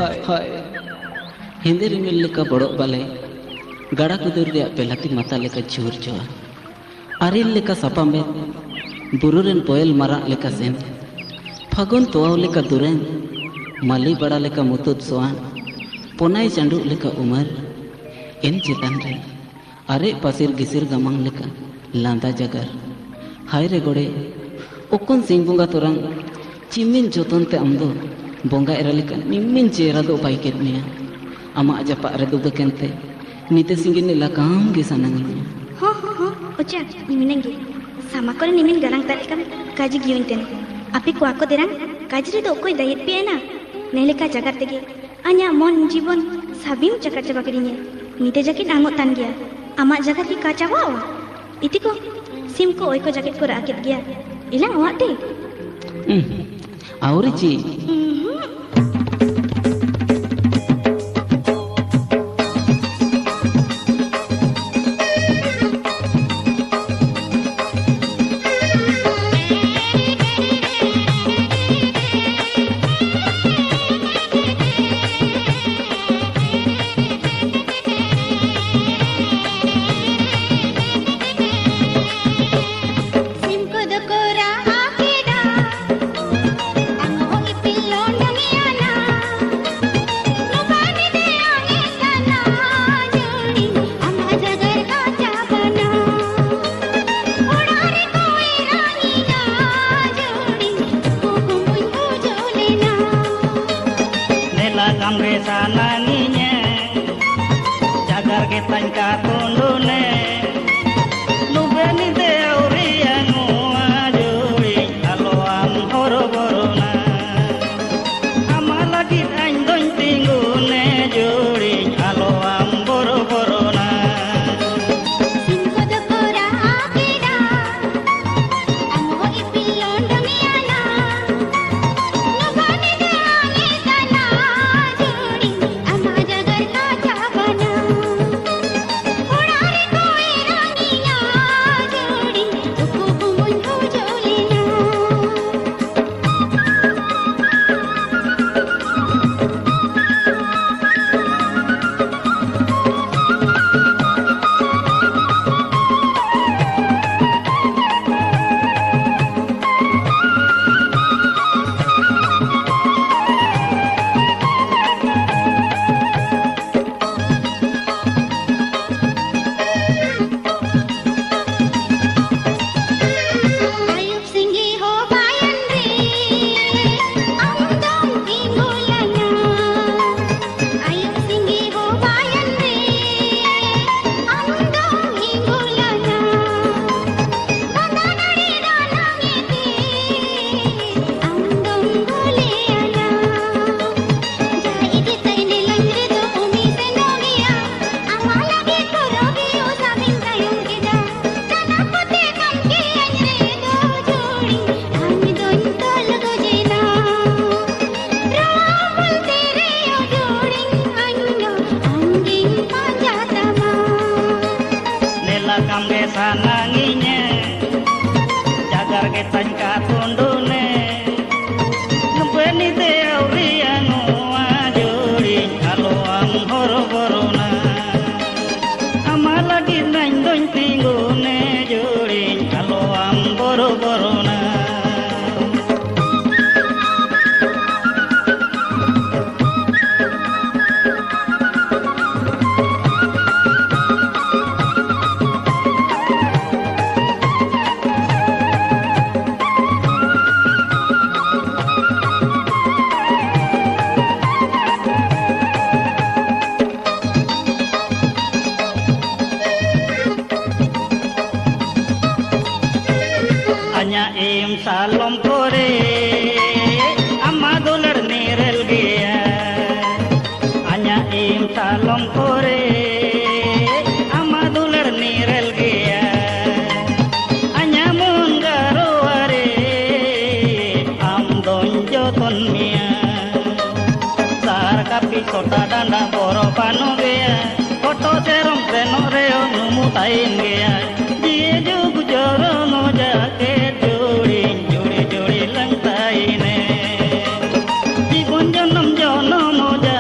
हाय हिंदी रिमिल लेका बड़ो बाले गाड़ा कुदुर दे पेलाती माता लेका झूर जोआ आरिल लेका सापा में बुरुरेन पोयल मारा लेका सेन फागुन तोआव लेका दुरेन माली बड़ा लेका मुतुत सोआन पोनाई चांडू लेका उमर इन चितान रे अरे पासिर गिसिर गमांग लेका लांदा जगर हाय रे गोड़े ओकुन सिंह बुंगा तोरंग चिमिन जोतन ते अमदो बोंगा एरा लेका निम्मिन चेहरा दो पाई के मिया अमा जपा रे दो केनते नीते सिंगिन नेला काम गे सनंगिन हो Ocha निमिनंगे sama ko nimin galang tarik kam kaji giun ten api ko ako derang kaji re do koi dayet pe na neleka jagar tege anya mon jibon sabim cakar caba kirinya nite jaket angot tan gya ama jagar ki kaca wa iti ko sim ko oi ko jaket ko rakit gya ilang awak te auri ci jagar kita tundune nubeni de aurianu ajuri aloam horoborona amalagi aindon tingune juri aloam boroborona sananginya jagar kita tundune nubeni de aurianu ajuri aloam horoborona amalagi naindon tingune juri aloam boroborona im salom kore amadolar nerel gaya anya im salom kore amadolar nerel gaya anya mun garoare am don joton mia sar kapi sota danda boro pano gaya foto serom treno reo numutain gaya diye jugu joro no jaket juri langtai ne di bonjanam jono moja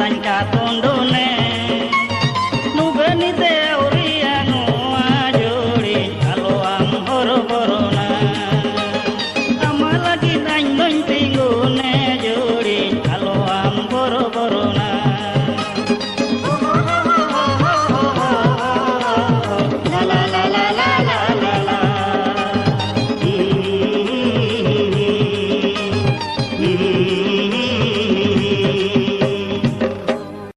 tanya tundune